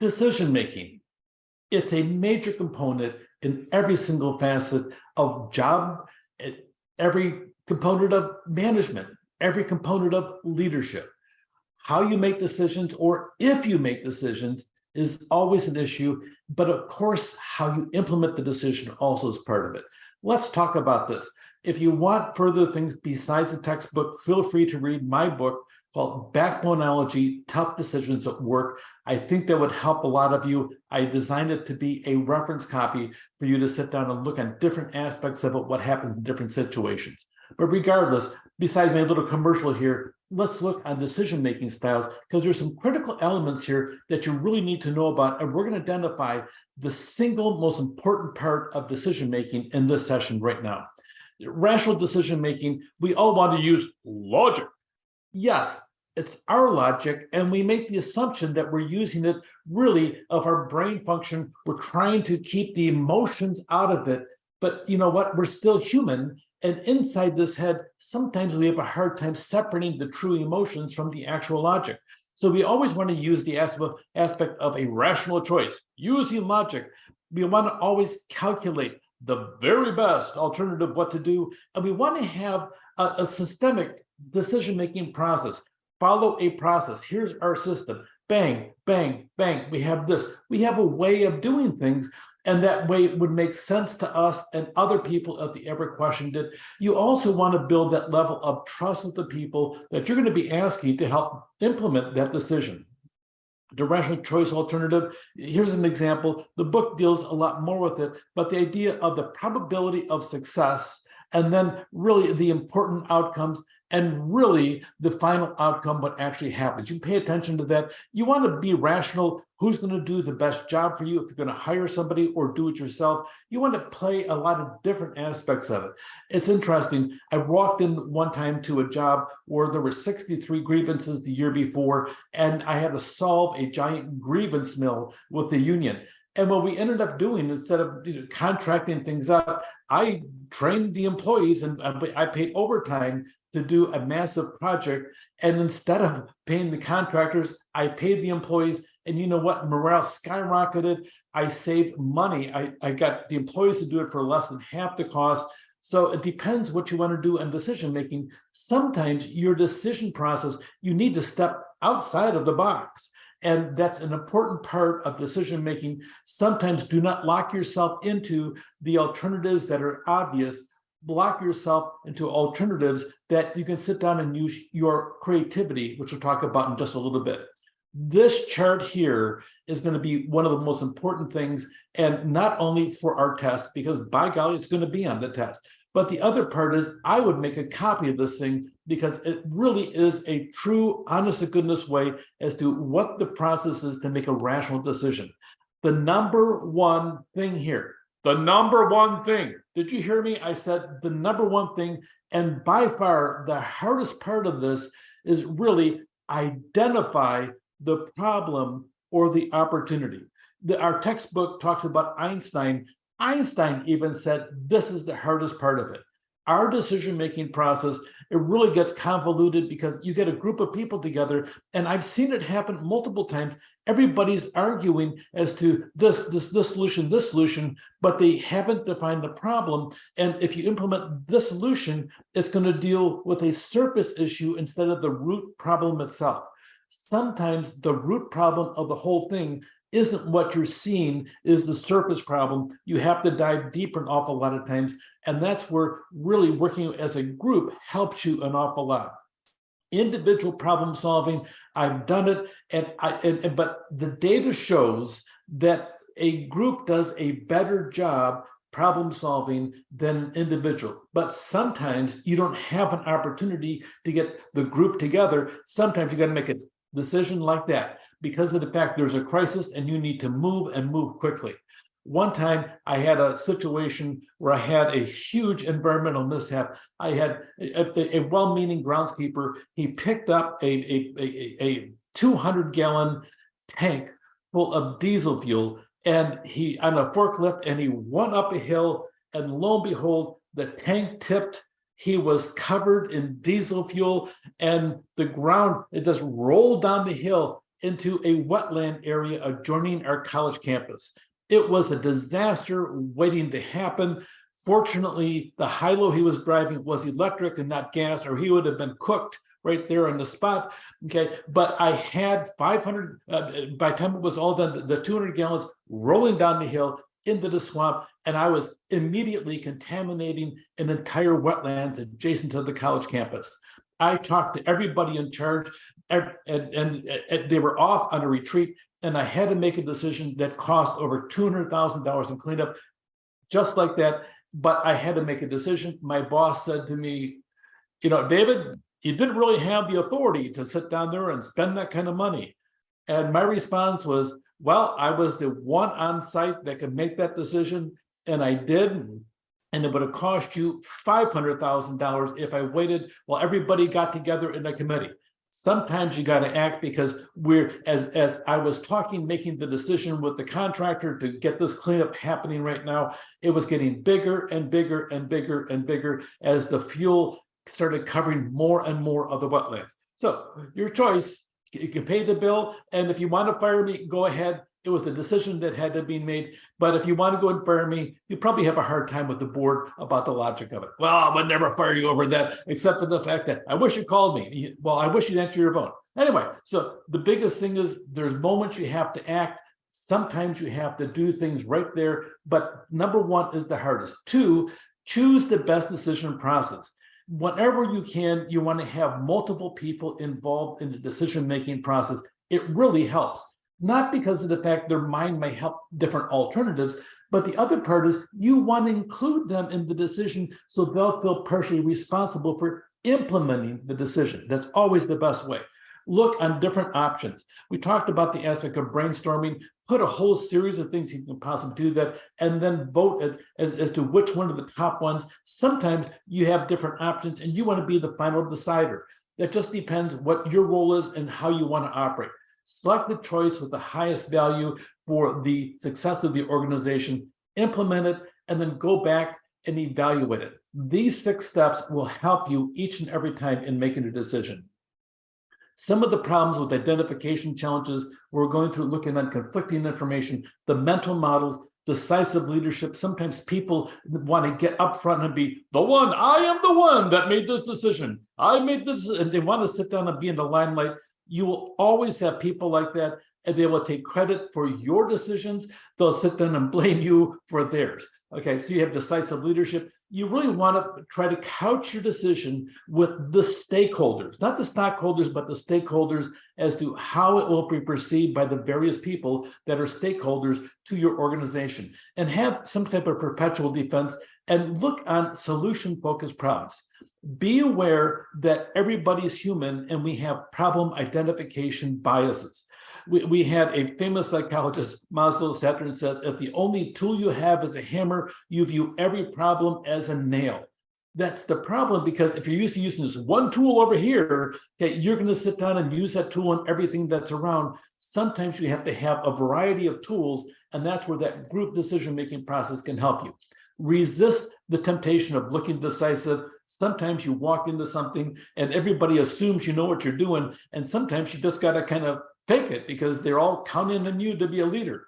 Decision making. It's a major component in every single facet of job, every component of management, every component of leadership. How you make decisions, or if you make decisions, is always an issue. But of course, how you implement the decision also is part of it. Let's talk about this. If you want further things besides the textbook, feel free to read my book called Backboneology: Tough Decisions at Work. I think that would help a lot of you. I designed it to be a reference copy for you to sit down and look at different aspects of it, what happens in different situations. But regardless, besides my little commercial here, let's look at decision-making styles, because there's some critical elements here that you really need to know about, and we're going to identify the single most important part of decision-making in this session right now. Rational decision-making, we all want to use logic. Yes, it's our logic, and we make the assumption that we're using it really of our brain function. We're trying to keep the emotions out of it, but you know what? We're still human. And inside this head, sometimes we have a hard time separating the true emotions from the actual logic. So we always want to use the aspect of a rational choice, using logic. We want to always calculate the very best alternative what to do. And we want to have a systemic decision-making process. Follow a process. Here's our system. Bang, bang, bang. We have this. We have a way of doing things. And that way it would make sense to us and other people if they ever questioned it. You also want to build that level of trust with the people that you're going to be asking to help implement that decision. The rational choice alternative, here's an example. The book deals a lot more with it, but the idea of the probability of success, and then really the important outcomes, and really the final outcome, what actually happens. You pay attention to that. You want to be rational. Who's going to do the best job for you if you're going to hire somebody or do it yourself? You want to play a lot of different aspects of it. It's interesting. I walked in one time to a job where there were 63 grievances the year before, and I had to solve a giant grievance mill with the union. And what we ended up doing, instead of contracting things out, I trained the employees and I paid overtime to do a massive project. And instead of paying the contractors, I paid the employees. And you know what? Morale skyrocketed. I saved money. I got the employees to do it for less than half the cost. So it depends what you want to do in decision making. Sometimes your decision process, you need to step outside of the box. And that's an important part of decision making. Sometimes do not lock yourself into the alternatives that are obvious. Block yourself into alternatives that you can sit down and use your creativity, which we'll talk about in just a little bit. This chart here is going to be one of the most important things, and not only for our test, because by golly, it's going to be on the test. But the other part is I would make a copy of this thing because it really is a true, honest to goodness way as to what the process is to make a rational decision. The number one thing here, the number one thing, did you hear me? I said the number one thing, and by far the hardest part of this is really identify the problem or the opportunity. Our textbook talks about Einstein. Einstein even said this is the hardest part of it. Our decision-making process, it really gets convoluted because you get a group of people together, and I've seen it happen multiple times. Everybody's arguing as to this solution, but they haven't defined the problem. And if you implement this solution, it's going to deal with a surface issue instead of the root problem itself. Sometimes the root problem of the whole thing isn't what you're seeing, is the surface problem. You have to dive deeper an awful lot of times. And that's where really working as a group helps you an awful lot. Individual problem solving, I've done it, but the data shows that a group does a better job problem solving than individual. But sometimes you don't have an opportunity to get the group together. Sometimes you got to make a decision like that because of the fact there's a crisis and you need to move and move quickly. One time I had a situation where I had a huge environmental mishap. I had a well-meaning groundskeeper. He picked up a 200-gallon tank full of diesel fuel, and he on a forklift, and he went up a hill, and lo and behold, the tank tipped. He was covered in diesel fuel, and the ground, it just rolled down the hill. into a wetland area adjoining our college campus. It was a disaster waiting to happen. Fortunately, the high-low he was driving was electric and not gas, or he would have been cooked right there on the spot. Okay, but I had 500, by the time it was all done, the 200 gallons rolling down the hill into the swamp, and I was immediately contaminating an entire wetlands adjacent to the college campus. I talked to everybody in charge, and they were off on a retreat, and I had to make a decision that cost over $200,000 in cleanup, just like that. But I had to make a decision. My boss said to me, you know, David, you didn't really have the authority to sit down there and spend that kind of money. And my response was, well, I was the one on site that could make that decision, and I did. And it would have cost you $500,000 if I waited while everybody got together in a committee. Sometimes you got to act, because we're, as I was talking, making the decision with the contractor to get this cleanup happening right now, it was getting bigger and bigger and bigger and bigger as the fuel started covering more and more of the wetlands. So your choice, you can pay the bill, and if you want to fire me, go ahead. It was the decision that had to be made. But if you want to go and fire me, you probably have a hard time with the board about the logic of it. Well, I would never fire you over that, except for the fact that I wish you called me. Well, I wish you'd answer your phone. Anyway, so the biggest thing is there's moments you have to act. Sometimes you have to do things right there. But number one is the hardest. Two, choose the best decision process. Whenever you can, you want to have multiple people involved in the decision-making process. It really helps. Not because of the fact their mind may help different alternatives, but the other part is you want to include them in the decision so they'll feel partially responsible for implementing the decision. That's always the best way. Look on different options. We talked about the aspect of brainstorming, put a whole series of things you can possibly do that, and then vote as to which one of the top ones. Sometimes you have different options and you want to be the final decider. That just depends what your role is and how you want to operate. Select the choice with the highest value for the success of the organization, implement it, and then go back and evaluate it. These 6 steps will help you each and every time in making a decision. Some of the problems with identification challenges we're going through, looking at conflicting information, the mental models, decisive leadership. Sometimes people want to get up front and be the one. I am the one that made this decision. I made this, and they want to sit down and be in the limelight. You will always have people like that, and they will take credit for your decisions. They'll sit down and blame you for theirs. Okay, so you have decisive leadership. You really want to try to couch your decision with the stakeholders, not the stockholders, but the stakeholders, as to how it will be perceived by the various people that are stakeholders to your organization, and have some type of perpetual defense and look on solution-focused problems. Be aware that everybody's human and we have problem identification biases. We had a famous psychologist, Maslow, sat there and says, if the only tool you have is a hammer, you view every problem as a nail. That's the problem, because if you're used to using this one tool over here, okay, you're going to sit down and use that tool on everything that's around. Sometimes you have to have a variety of tools, and that's where that group decision-making process can help you. Resist the temptation of looking decisive. Sometimes you walk into something and everybody assumes you know what you're doing, and sometimes you just got to kind of fake it because they're all counting on you to be a leader.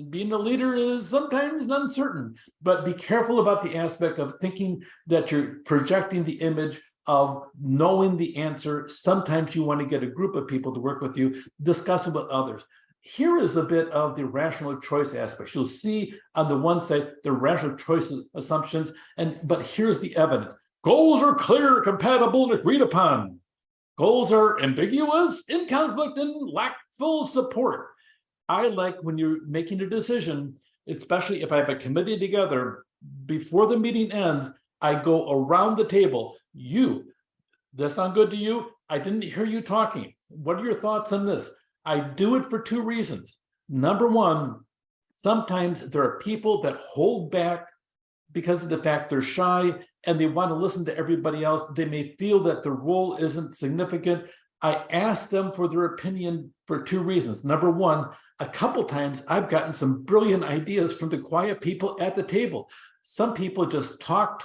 Being a leader is sometimes uncertain, but be careful about the aspect of thinking that you're projecting the image of knowing the answer. Sometimes you want to get a group of people to work with you, discuss it with others. Here is a bit of the rational choice aspect. You'll see on the one side the rational choice assumptions, but here's the evidence. Goals are clear, compatible, and agreed upon. Goals are ambiguous, in conflict, and lack full support. I like when you're making a decision, especially if I have a committee together, before the meeting ends, I go around the table. This sound good to you? I didn't hear you talking. What are your thoughts on this? I do it for 2 reasons. Number one, sometimes there are people that hold back because of the fact they're shy and they want to listen to everybody else. They may feel that their role isn't significant. I ask them for their opinion for 2 reasons. Number one, a couple times I've gotten some brilliant ideas from the quiet people at the table. Some people just talk,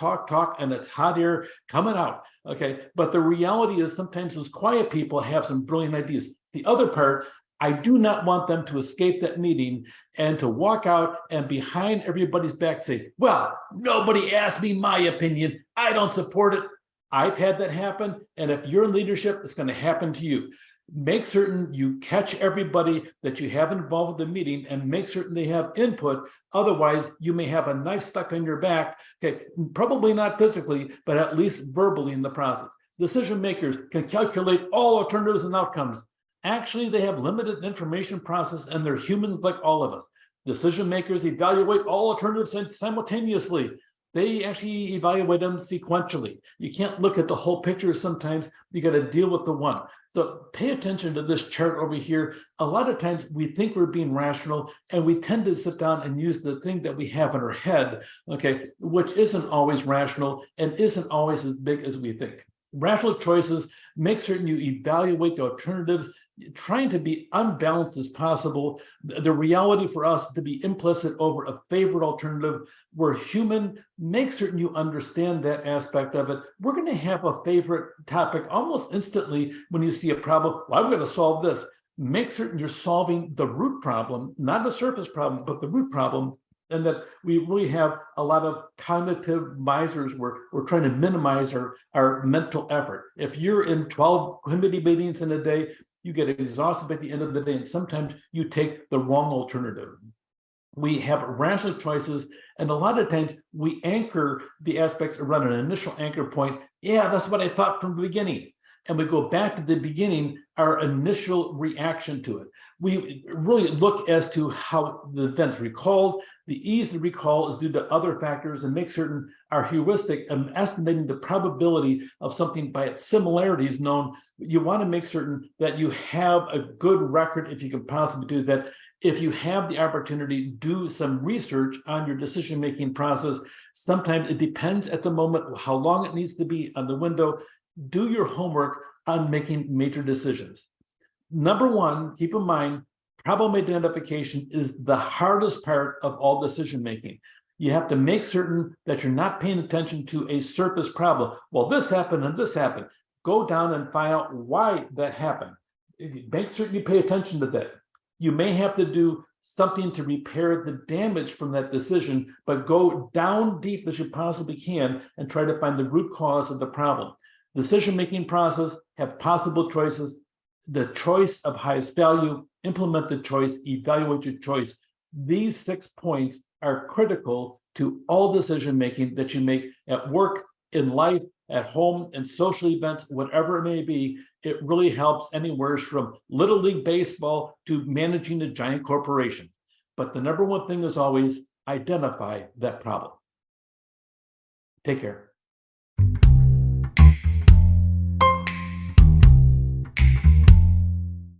and it's hot air coming out. Okay, but the reality is sometimes those quiet people have some brilliant ideas. The other part, I do not want them to escape that meeting and to walk out and behind everybody's back say, well, nobody asked me my opinion. I don't support it. I've had that happen. And if you're in leadership, it's going to happen to you. Make certain you catch everybody that you have involved in the meeting and make certain they have input. Otherwise, you may have a knife stuck in your back. Okay, probably not physically, but at least verbally in the process. Decision makers can calculate all alternatives and outcomes. Actually, they have limited information process and they're humans like all of us. Decision makers evaluate all alternatives simultaneously. They actually evaluate them sequentially. You can't look at the whole picture sometimes. You got to deal with the one. So pay attention to this chart over here. A lot of times we think we're being rational and we tend to sit down and use the thing that we have in our head, okay, which isn't always rational and isn't always as big as we think. Rational choices, make certain you evaluate the alternatives, trying to be unbalanced as possible. The reality for us is to be implicit over a favorite alternative. We're human. Make certain you understand that aspect of it. We're going to have a favorite topic almost instantly when you see a problem. Well, I'm going to solve this. Make certain you're solving the root problem, not the surface problem, but the root problem. And that we really have a lot of cognitive misers where we're trying to minimize our mental effort. If you're in 12 committee meetings in a day, you get exhausted at the end of the day, and sometimes you take the wrong alternative. We have rational choices, and a lot of times we anchor the aspects around an initial anchor point. Yeah, that's what I thought from the beginning. And we go back to the beginning, our initial reaction to it. We really look as to how the event's recalled. The ease to recall is due to other factors and make certain our heuristic and estimating the probability of something by its similarities known. You want to make certain that you have a good record if you can possibly do that. If you have the opportunity, do some research on your decision-making process. Sometimes it depends at the moment how long it needs to be on the window. Do your homework on making major decisions. Number one, keep in mind, problem identification is the hardest part of all decision making. You have to make certain that you're not paying attention to a surface problem. Well, this happened and this happened. Go down and find out why that happened. Make certain you pay attention to that. You may have to do something to repair the damage from that decision, but go down deep as you possibly can and try to find the root cause of the problem. Decision-making process, have possible choices, the choice of highest value, implement the choice, evaluate your choice. These 6 points are critical to all decision-making that you make at work, in life, at home, in social events, whatever it may be. It really helps anywhere from Little League Baseball to managing a giant corporation. But the number one thing is always identify that problem. Take care.